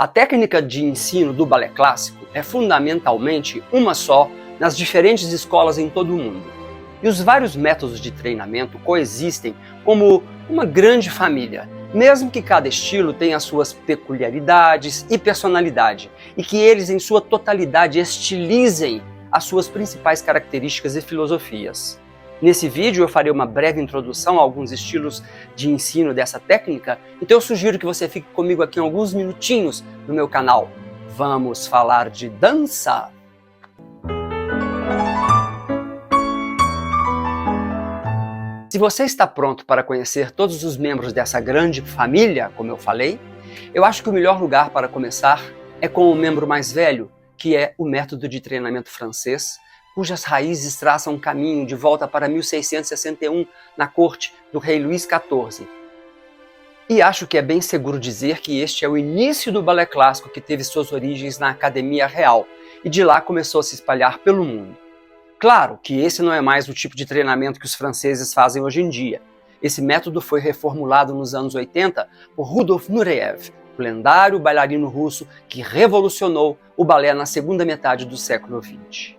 A técnica de ensino do balé clássico é fundamentalmente uma só nas diferentes escolas em todo o mundo. E os vários métodos de treinamento coexistem como uma grande família, mesmo que cada estilo tenha suas peculiaridades e personalidade, e que eles em sua totalidade estilizem as suas principais características e filosofias. Nesse vídeo eu farei uma breve introdução a alguns estilos de ensino dessa técnica, então eu sugiro que você fique comigo aqui em alguns minutinhos no meu canal. Vamos falar de dança! Se você está pronto para conhecer todos os membros dessa grande família, como eu falei, eu acho que o melhor lugar para começar é com o membro mais velho, que é o método de treinamento francês, cujas raízes traçam um caminho de volta para 1661, na corte do rei Luís XIV. E acho que é bem seguro dizer que este é o início do balé clássico que teve suas origens na Academia Real, e de lá começou a se espalhar pelo mundo. Claro que esse não é mais o tipo de treinamento que os franceses fazem hoje em dia. Esse método foi reformulado nos anos 80 por Rudolf Nureyev, o lendário bailarino russo que revolucionou o balé na segunda metade do século XX.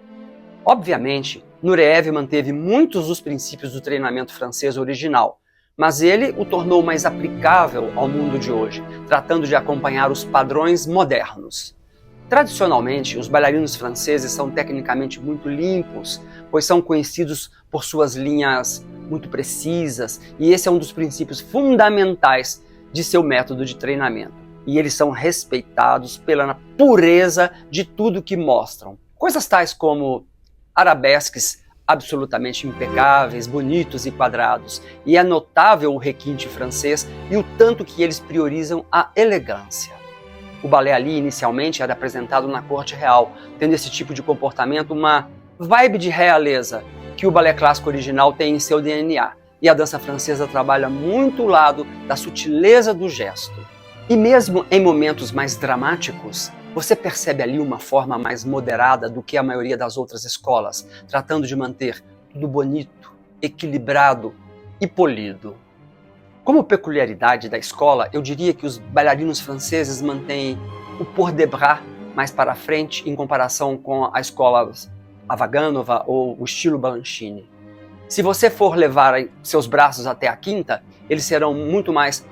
Obviamente, Nureyev manteve muitos dos princípios do treinamento francês original, mas ele o tornou mais aplicável ao mundo de hoje, tratando de acompanhar os padrões modernos. Tradicionalmente, os bailarinos franceses são tecnicamente muito limpos, pois são conhecidos por suas linhas muito precisas, e esse é um dos princípios fundamentais de seu método de treinamento. E eles são respeitados pela pureza de tudo que mostram. Coisas tais como arabesques absolutamente impecáveis, bonitos e quadrados, e é notável o requinte francês e o tanto que eles priorizam a elegância. O balé ali inicialmente era apresentado na corte real, tendo esse tipo de comportamento uma vibe de realeza que o balé clássico original tem em seu DNA, e a dança francesa trabalha muito o lado da sutileza do gesto. E mesmo em momentos mais dramáticos, você percebe ali uma forma mais moderada do que a maioria das outras escolas, tratando de manter tudo bonito, equilibrado e polido. Como peculiaridade da escola, eu diria que os bailarinos franceses mantêm o port de bras mais para frente em comparação com a escola Avaganova ou o estilo Balanchine. Se você for levar seus braços até a quinta, eles serão muito mais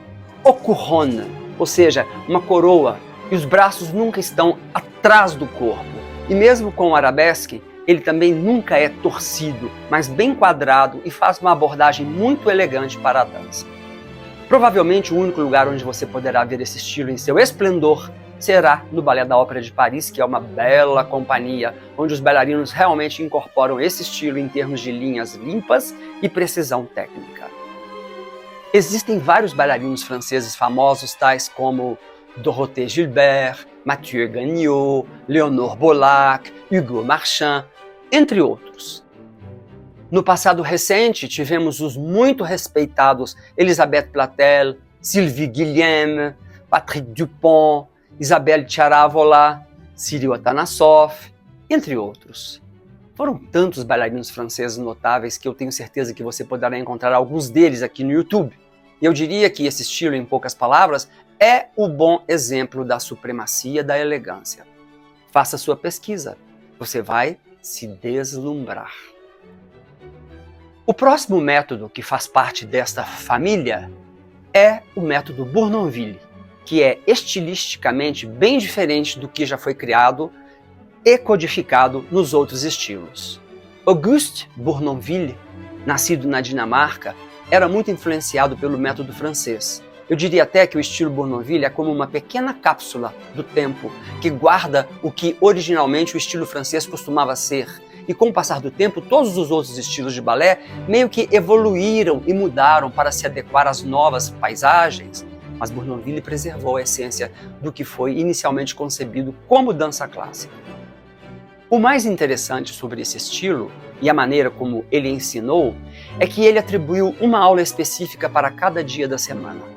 au couronne, ou seja, uma coroa, e os braços nunca estão atrás do corpo. E mesmo com o arabesque, ele também nunca é torcido, mas bem quadrado e faz uma abordagem muito elegante para a dança. Provavelmente o único lugar onde você poderá ver esse estilo em seu esplendor será no Ballet da Ópera de Paris, que é uma bela companhia, onde os bailarinos realmente incorporam esse estilo em termos de linhas limpas e precisão técnica. Existem vários bailarinos franceses famosos, tais como Dorothée Gilbert, Mathieu Gagnot, Léonore Bollac, Hugo Marchand, entre outros. No passado recente, tivemos os muito respeitados Elisabeth Platel, Sylvie Guillem, Patrick Dupont, Isabelle Tiaravola, Cyril Atanasoff, entre outros. Foram tantos bailarinos franceses notáveis que eu tenho certeza que você poderá encontrar alguns deles aqui no YouTube. E eu diria que esse estilo, em poucas palavras, é o bom exemplo da supremacia da elegância. Faça sua pesquisa, você vai se deslumbrar. O próximo método que faz parte desta família é o método Bournonville, que é estilisticamente bem diferente do que já foi criado e codificado nos outros estilos. Auguste Bournonville, nascido na Dinamarca, era muito influenciado pelo método francês. Eu diria até que o estilo Bournonville é como uma pequena cápsula do tempo que guarda o que originalmente o estilo francês costumava ser. E com o passar do tempo, todos os outros estilos de balé meio que evoluíram e mudaram para se adequar às novas paisagens, mas Bournonville preservou a essência do que foi inicialmente concebido como dança clássica. O mais interessante sobre esse estilo, e a maneira como ele ensinou, é que ele atribuiu uma aula específica para cada dia da semana.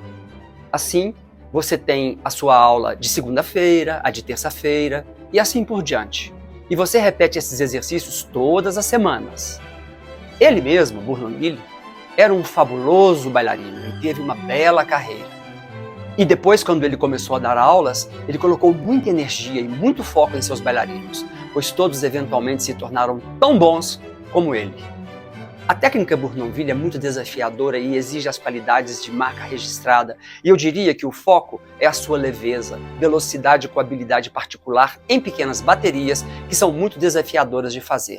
Assim, você tem a sua aula de segunda-feira, a de terça-feira e assim por diante. E você repete esses exercícios todas as semanas. Ele mesmo, Bournonville, era um fabuloso bailarino e teve uma bela carreira. E depois, quando ele começou a dar aulas, ele colocou muita energia e muito foco em seus bailarinos, pois todos eventualmente se tornaram tão bons como ele. A técnica Bournonville é muito desafiadora e exige as qualidades de marca registrada, e eu diria que o foco é a sua leveza, velocidade com habilidade particular em pequenas baterias que são muito desafiadoras de fazer.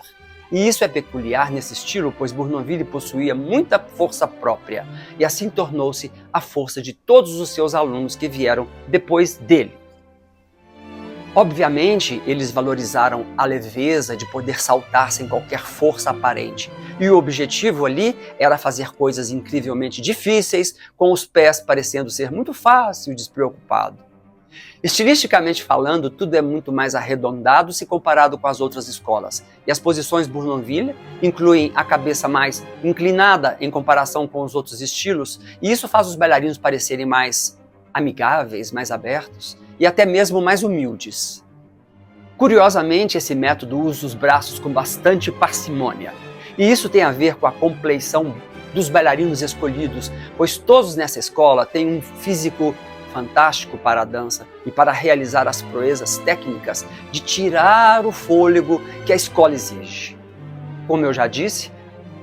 E isso é peculiar nesse estilo, pois Bournonville possuía muita força própria, e assim tornou-se a força de todos os seus alunos que vieram depois dele. Obviamente, eles valorizaram a leveza de poder saltar sem qualquer força aparente. E o objetivo ali era fazer coisas incrivelmente difíceis, com os pés parecendo ser muito fácil e despreocupado. Estilisticamente falando, tudo é muito mais arredondado se comparado com as outras escolas. E as posições Bournonville incluem a cabeça mais inclinada em comparação com os outros estilos, e isso faz os bailarinos parecerem mais amigáveis, mais abertos e até mesmo mais humildes. Curiosamente, esse método usa os braços com bastante parcimônia. E isso tem a ver com a compleição dos bailarinos escolhidos, pois todos nessa escola têm um físico fantástico para a dança e para realizar as proezas técnicas de tirar o fôlego que a escola exige. Como eu já disse,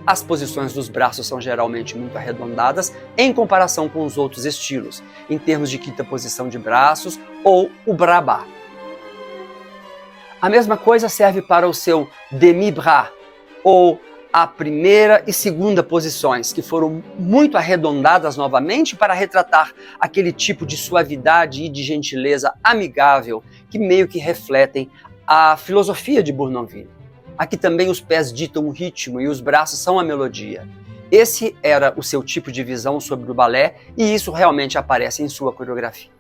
as posições dos braços são geralmente muito arredondadas em comparação com os outros estilos, em termos de quinta posição de braços ou o brabá. A mesma coisa serve para o seu demi-bras, ou a primeira e segunda posições, que foram muito arredondadas novamente para retratar aquele tipo de suavidade e de gentileza amigável que meio que refletem a filosofia de Bournonville. Aqui também os pés ditam o ritmo e os braços são a melodia. Esse era o seu tipo de visão sobre o balé e isso realmente aparece em sua coreografia.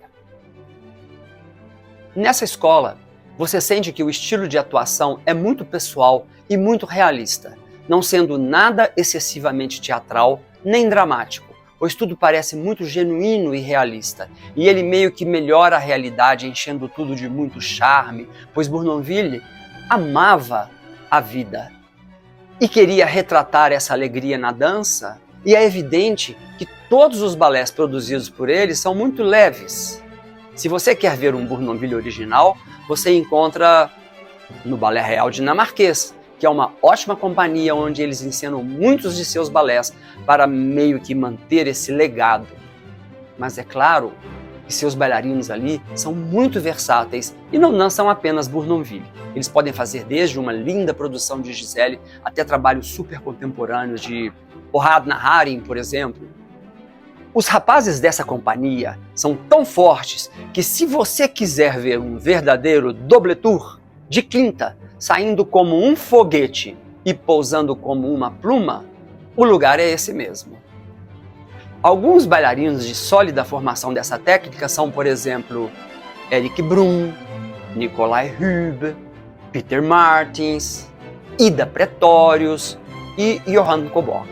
Nessa escola, você sente que o estilo de atuação é muito pessoal e muito realista, não sendo nada excessivamente teatral nem dramático, pois tudo parece muito genuíno e realista, e ele meio que melhora a realidade enchendo tudo de muito charme, pois Bournonville amava a vida e queria retratar essa alegria na dança, e é evidente que todos os balés produzidos por ele são muito leves. Se você quer ver um Bournonville original, você encontra no Ballet Real Dinamarquês, que é uma ótima companhia onde eles ensinam muitos de seus balés para meio que manter esse legado. Mas é claro que seus bailarinos ali são muito versáteis e não dançam apenas Bournonville. Eles podem fazer desde uma linda produção de Giselle até trabalhos super contemporâneos de Ohad Naharin, por exemplo. Os rapazes dessa companhia são tão fortes que se você quiser ver um verdadeiro double tour de quinta, saindo como um foguete e pousando como uma pluma, o lugar é esse mesmo. Alguns bailarinos de sólida formação dessa técnica são, por exemplo, Eric Brum, Nicolai Hübbe, Peter Martins, Ida Pretorius e Johann Coburg.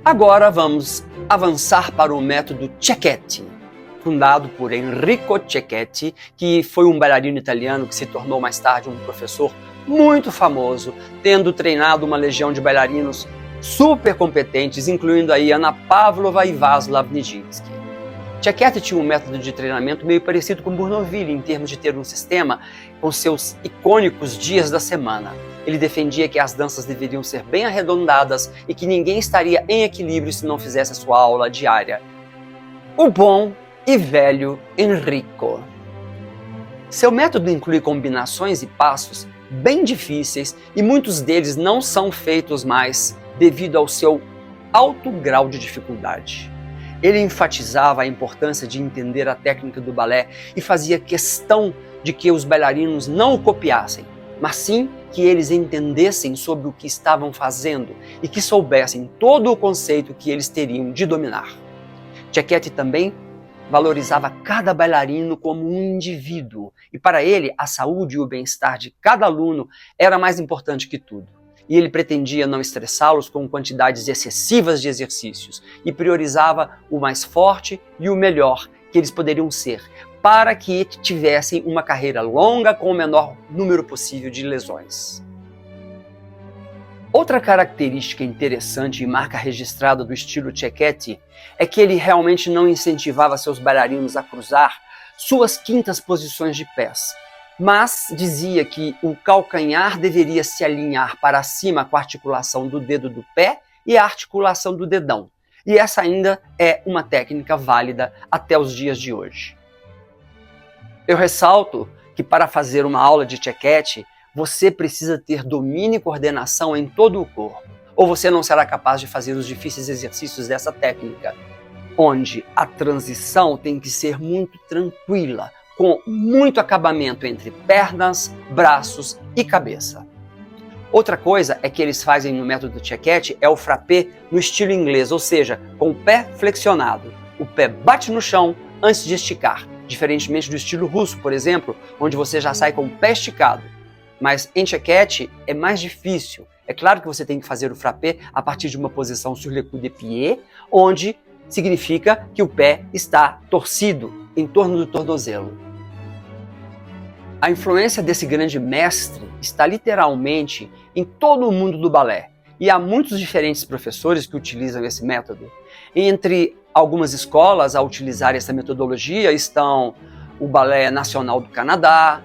Agora vamos avançar para o método Cecchetti, fundado por Enrico Cecchetti, que foi um bailarino italiano que se tornou mais tarde um professor muito famoso, tendo treinado uma legião de bailarinos super competentes, incluindo aí Anna Pavlova e Václav Nijinsky. Cecchetti tinha um método de treinamento meio parecido com Bournonville, em termos de ter um sistema com seus icônicos dias da semana. Ele defendia que as danças deveriam ser bem arredondadas e que ninguém estaria em equilíbrio se não fizesse a sua aula diária. O bom e velho Enrico. Seu método inclui combinações e passos bem difíceis e muitos deles não são feitos mais devido ao seu alto grau de dificuldade. Ele enfatizava a importância de entender a técnica do balé e fazia questão de que os bailarinos não o copiassem, mas sim que eles entendessem sobre o que estavam fazendo e que soubessem todo o conceito que eles teriam de dominar. Cecchetti também valorizava cada bailarino como um indivíduo e para ele a saúde e o bem-estar de cada aluno era mais importante que tudo. E ele pretendia não estressá-los com quantidades excessivas de exercícios e priorizava o mais forte e o melhor que eles poderiam ser, para que tivessem uma carreira longa com o menor número possível de lesões. Outra característica interessante e marca registrada do estilo Cecchetti é que ele realmente não incentivava seus bailarinos a cruzar suas quintas posições de pés, mas dizia que o calcanhar deveria se alinhar para cima com a articulação do dedo do pé e a articulação do dedão. E essa ainda é uma técnica válida até os dias de hoje. Eu ressalto que para fazer uma aula de Cecchetti, você precisa ter domínio e coordenação em todo o corpo, ou você não será capaz de fazer os difíceis exercícios dessa técnica, onde a transição tem que ser muito tranquila, com muito acabamento entre pernas, braços e cabeça. Outra coisa é que eles fazem no método Cecchetti é o frappé no estilo inglês, ou seja, com o pé flexionado. O pé bate no chão antes de esticar, diferentemente do estilo russo, por exemplo, onde você já sai com o pé esticado. Mas em Cecchetti é mais difícil. É claro que você tem que fazer o frappé a partir de uma posição sur le coup de pied, onde significa que o pé está torcido em torno do tornozelo. A influência desse grande mestre está literalmente em todo o mundo do balé, e há muitos diferentes professores que utilizam esse método. Entre algumas escolas a utilizar essa metodologia estão o Balé Nacional do Canadá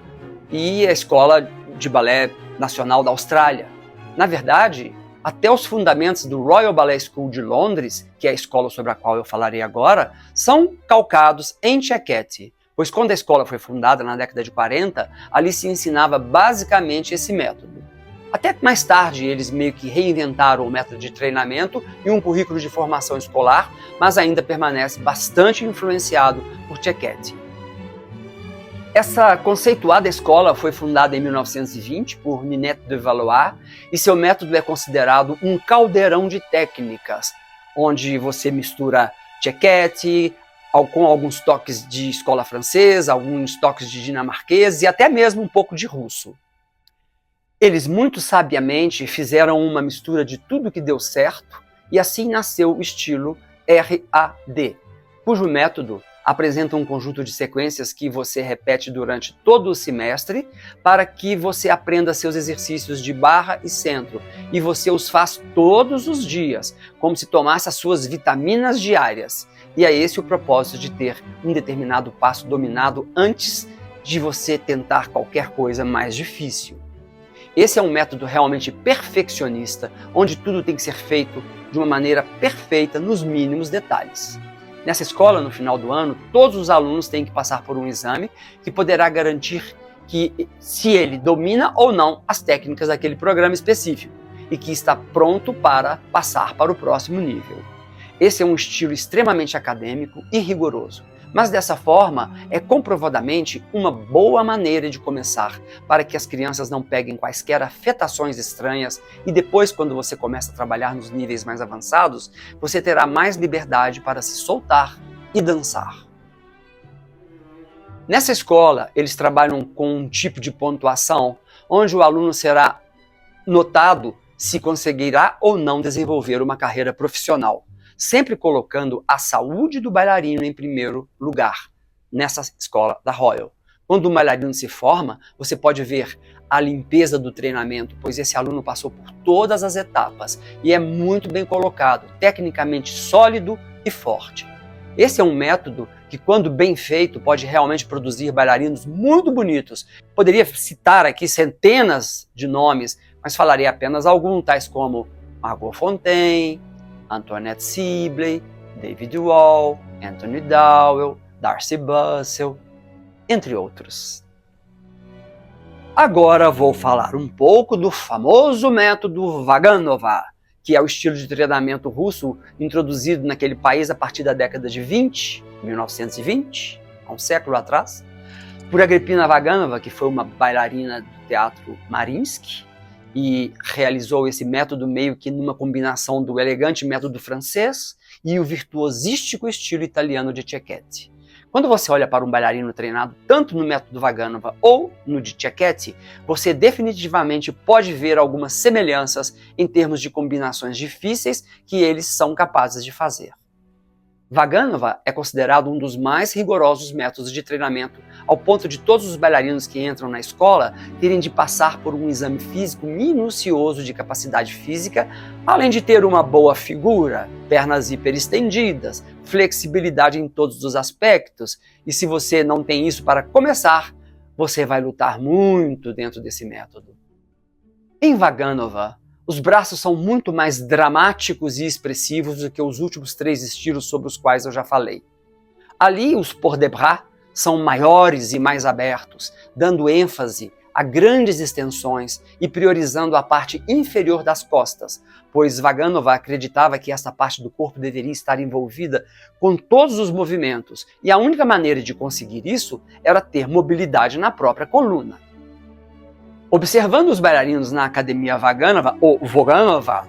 e a Escola de Balé Nacional da Austrália. Na verdade, até os fundamentos do Royal Ballet School de Londres, que é a escola sobre a qual eu falarei agora, são calcados em Cecchetti, pois quando a escola foi fundada na década de 40, ali se ensinava basicamente esse método. Até que mais tarde eles meio que reinventaram o método de treinamento e um currículo de formação escolar, mas ainda permanece bastante influenciado por Cecchetti. Essa conceituada escola foi fundada em 1920 por Ninette de Valois e seu método é considerado um caldeirão de técnicas, onde você mistura Cecchetti com alguns toques de escola francesa, alguns toques de dinamarquês e até mesmo um pouco de russo. Eles muito sabiamente fizeram uma mistura de tudo que deu certo e assim nasceu o estilo RAD, cujo método apresenta um conjunto de sequências que você repete durante todo o semestre para que você aprenda seus exercícios de barra e centro e você os faz todos os dias, como se tomasse as suas vitaminas diárias. E é esse o propósito de ter um determinado passo dominado antes de você tentar qualquer coisa mais difícil. Esse é um método realmente perfeccionista, onde tudo tem que ser feito de uma maneira perfeita nos mínimos detalhes. Nessa escola, no final do ano, todos os alunos têm que passar por um exame que poderá garantir que se ele domina ou não as técnicas daquele programa específico e que está pronto para passar para o próximo nível. Esse é um estilo extremamente acadêmico e rigoroso, mas dessa forma é comprovadamente uma boa maneira de começar para que as crianças não peguem quaisquer afetações estranhas e depois, quando você começa a trabalhar nos níveis mais avançados, você terá mais liberdade para se soltar e dançar. Nessa escola, eles trabalham com um tipo de pontuação onde o aluno será notado se conseguirá ou não desenvolver uma carreira profissional, sempre colocando a saúde do bailarino em primeiro lugar, nessa escola da Royal. Quando um bailarino se forma, você pode ver a limpeza do treinamento, pois esse aluno passou por todas as etapas e é muito bem colocado, tecnicamente sólido e forte. Esse é um método que, quando bem feito, pode realmente produzir bailarinos muito bonitos. Poderia citar aqui centenas de nomes, mas falarei apenas alguns, tais como Margot Fonteyn, Antoinette Sibley, David Wall, Anthony Dowell, Darcy Bussell, entre outros. Agora vou falar um pouco do famoso método Vaganova, que é o estilo de treinamento russo introduzido naquele país a partir da década de 1920, há um século atrás, por Agrippina Vaganova, que foi uma bailarina do teatro Mariinsky, e realizou esse método meio que numa combinação do elegante método francês e o virtuosístico estilo italiano de Cecchetti. Quando você olha para um bailarino treinado tanto no método Vaganova ou no de Cecchetti, você definitivamente pode ver algumas semelhanças em termos de combinações difíceis que eles são capazes de fazer. Vaganova é considerado um dos mais rigorosos métodos de treinamento, ao ponto de todos os bailarinos que entram na escola terem de passar por um exame físico minucioso de capacidade física, além de ter uma boa figura, pernas hiperestendidas, flexibilidade em todos os aspectos, e se você não tem isso para começar, você vai lutar muito dentro desse método. Em Vaganova, os braços são muito mais dramáticos e expressivos do que os últimos 3 estilos sobre os quais eu já falei. Ali, os port de bras são maiores e mais abertos, dando ênfase a grandes extensões e priorizando a parte inferior das costas, pois Vaganova acreditava que essa parte do corpo deveria estar envolvida com todos os movimentos, e a única maneira de conseguir isso era ter mobilidade na própria coluna. Observando os bailarinos na Academia Vaganova, ou Voganova,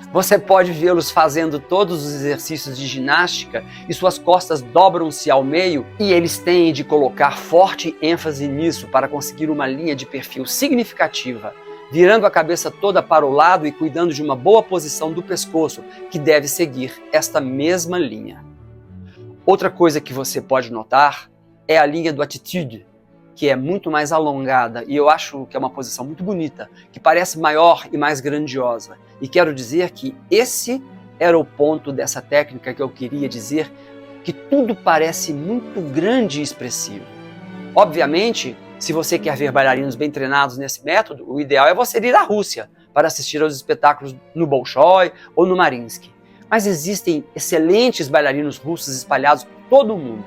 você pode vê-los fazendo todos os exercícios de ginástica e suas costas dobram-se ao meio, e eles têm de colocar forte ênfase nisso para conseguir uma linha de perfil significativa, virando a cabeça toda para o lado e cuidando de uma boa posição do pescoço, que deve seguir esta mesma linha. Outra coisa que você pode notar é a linha do attitude, que é muito mais alongada, e eu acho que é uma posição muito bonita, que parece maior e mais grandiosa. E quero dizer que esse era o ponto dessa técnica que eu queria dizer, que tudo parece muito grande e expressivo. Obviamente, se você quer ver bailarinos bem treinados nesse método, o ideal é você ir à Rússia para assistir aos espetáculos no Bolshoi ou no Mariinsky. Mas existem excelentes bailarinos russos espalhados por todo o mundo.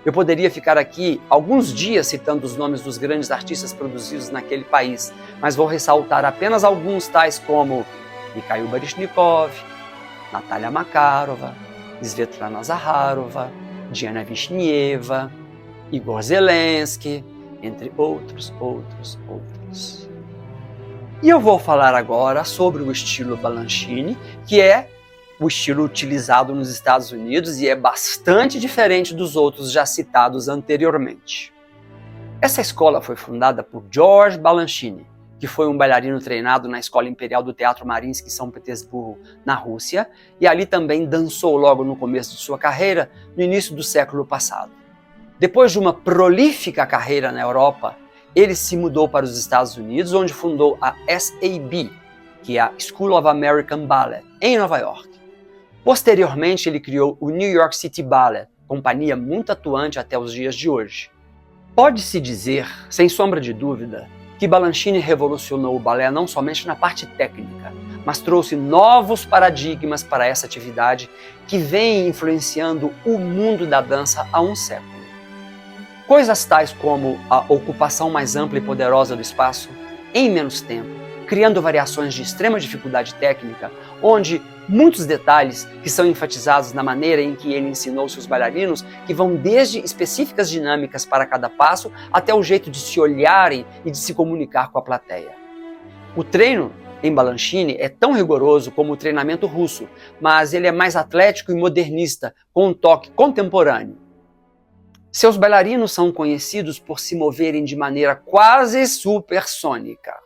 Eu poderia ficar aqui alguns dias citando os nomes dos grandes artistas produzidos naquele país, mas vou ressaltar apenas alguns, tais como Mikhail Baryshnikov, Natalia Makarova, Svetlana Zakharova, Diana Vishnieva, Igor Zelensky, entre outros. E eu vou falar agora sobre o estilo Balanchine, que é o estilo utilizado nos Estados Unidos e é bastante diferente dos outros já citados anteriormente. Essa escola foi fundada por George Balanchine, que foi um bailarino treinado na Escola Imperial do Teatro Mariinsky em São Petersburgo, na Rússia, e ali também dançou logo no começo de sua carreira, no início do século passado. Depois de uma prolífica carreira na Europa, ele se mudou para os Estados Unidos, onde fundou a SAB, que é a School of American Ballet, em Nova York. Posteriormente, ele criou o New York City Ballet, companhia muito atuante até os dias de hoje. Pode-se dizer, sem sombra de dúvida, que Balanchine revolucionou o balé não somente na parte técnica, mas trouxe novos paradigmas para essa atividade que vem influenciando o mundo da dança há um século. Coisas tais como a ocupação mais ampla e poderosa do espaço, em menos tempo, criando variações de extrema dificuldade técnica, onde muitos detalhes que são enfatizados na maneira em que ele ensinou seus bailarinos, que vão desde específicas dinâmicas para cada passo, até o jeito de se olharem e de se comunicar com a plateia. O treino em Balanchine é tão rigoroso como o treinamento russo, mas ele é mais atlético e modernista, com um toque contemporâneo. Seus bailarinos são conhecidos por se moverem de maneira quase supersônica.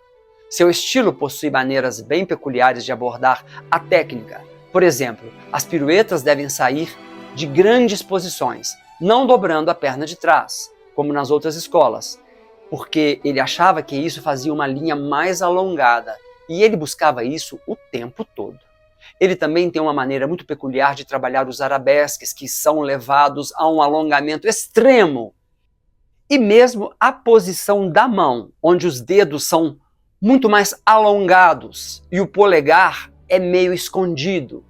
Seu estilo possui maneiras bem peculiares de abordar a técnica. Por exemplo, as piruetas devem sair de grandes posições, não dobrando a perna de trás, como nas outras escolas, porque ele achava que isso fazia uma linha mais alongada, e ele buscava isso o tempo todo. Ele também tem uma maneira muito peculiar de trabalhar os arabesques, que são levados a um alongamento extremo. E mesmo a posição da mão, onde os dedos são muito mais alongados e o polegar é meio escondido,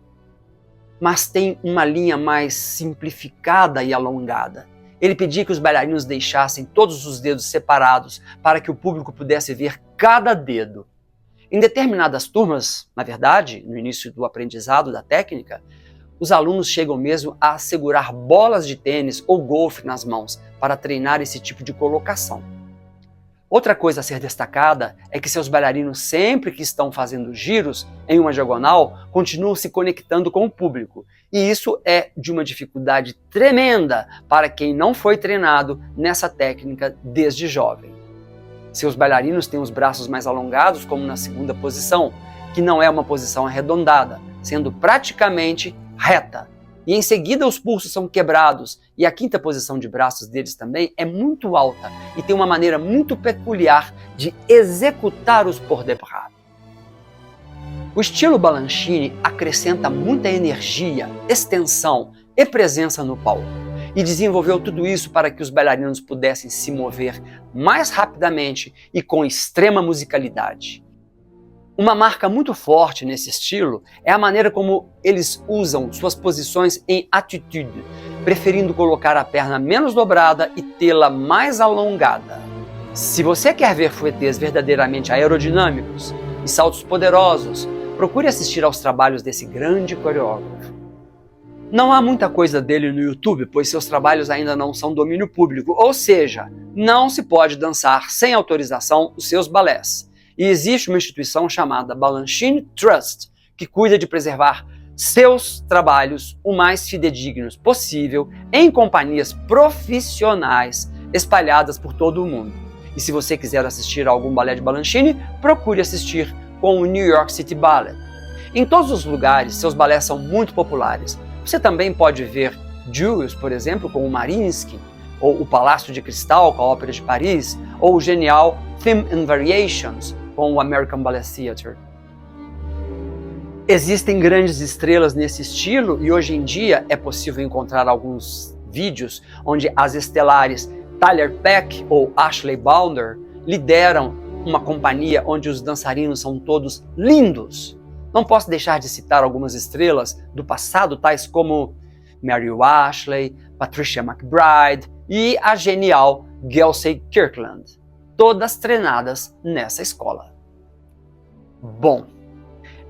mas tem uma linha mais simplificada e alongada. Ele pedia que os bailarinos deixassem todos os dedos separados para que o público pudesse ver cada dedo. Em determinadas turmas, na verdade, no início do aprendizado da técnica, os alunos chegam mesmo a segurar bolas de tênis ou golfe nas mãos para treinar esse tipo de colocação. Outra coisa a ser destacada é que seus bailarinos, sempre que estão fazendo giros em uma diagonal, continuam se conectando com o público. E isso é de uma dificuldade tremenda para quem não foi treinado nessa técnica desde jovem. Seus bailarinos têm os braços mais alongados, como na segunda posição, que não é uma posição arredondada, sendo praticamente reta. e em seguida os pulsos são quebrados e a quinta posição de braços deles também é muito alta e tem uma maneira muito peculiar de executar os port de bras. O estilo Balanchine acrescenta muita energia, extensão e presença no palco e desenvolveu tudo isso para que os bailarinos pudessem se mover mais rapidamente e com extrema musicalidade. Uma marca muito forte nesse estilo é a maneira como eles usam suas posições em attitude, preferindo colocar a perna menos dobrada e tê-la mais alongada. Se você quer ver fouettés verdadeiramente aerodinâmicos e saltos poderosos, procure assistir aos trabalhos desse grande coreógrafo. Não há muita coisa dele no YouTube, pois seus trabalhos ainda não são domínio público, ou seja, não se pode dançar sem autorização os seus balés. E existe uma instituição chamada Balanchine Trust, que cuida de preservar seus trabalhos o mais fidedignos possível em companhias profissionais espalhadas por todo o mundo. E se você quiser assistir a algum balé de Balanchine, procure assistir com o New York City Ballet. Em todos os lugares, seus balés são muito populares. Você também pode ver Jules, por exemplo, com o Mariinsky, ou o Palácio de Cristal com a Ópera de Paris, ou o genial Theme and Variations com o American Ballet Theatre. Existem grandes estrelas nesse estilo e hoje em dia é possível encontrar alguns vídeos onde as estelares Tyler Peck ou Ashley Bounder lideram uma companhia onde os dançarinos são todos lindos. Não posso deixar de citar algumas estrelas do passado, tais como Mary Ashley, Patricia McBride e a genial Gelsey Kirkland, todas treinadas nessa escola. Bom,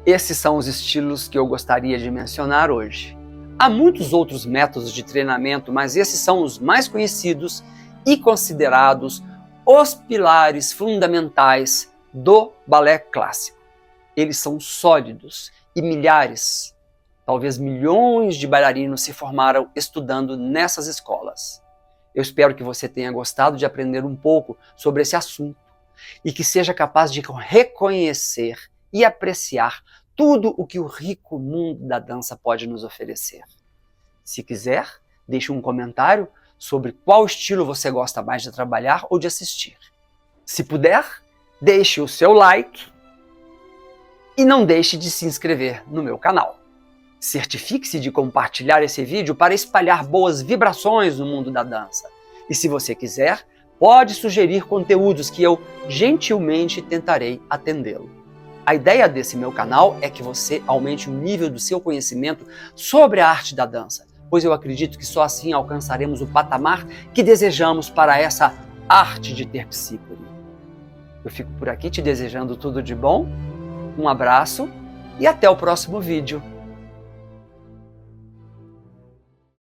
esses são os estilos que eu gostaria de mencionar hoje. Há muitos outros métodos de treinamento, mas esses são os mais conhecidos e considerados os pilares fundamentais do balé clássico. Eles são sólidos e milhares, talvez milhões de bailarinos se formaram estudando nessas escolas. Eu espero que você tenha gostado de aprender um pouco sobre esse assunto e que seja capaz de reconhecer e apreciar tudo o que o rico mundo da dança pode nos oferecer. Se quiser, deixe um comentário sobre qual estilo você gosta mais de trabalhar ou de assistir. Se puder, deixe o seu like e não deixe de se inscrever no meu canal. Certifique-se de compartilhar esse vídeo para espalhar boas vibrações no mundo da dança. E se você quiser, pode sugerir conteúdos que eu gentilmente tentarei atendê-lo. A ideia desse meu canal é que você aumente o nível do seu conhecimento sobre a arte da dança, pois eu acredito que só assim alcançaremos o patamar que desejamos para essa arte de ter psícore. Eu fico por aqui te desejando tudo de bom, um abraço e até o próximo vídeo.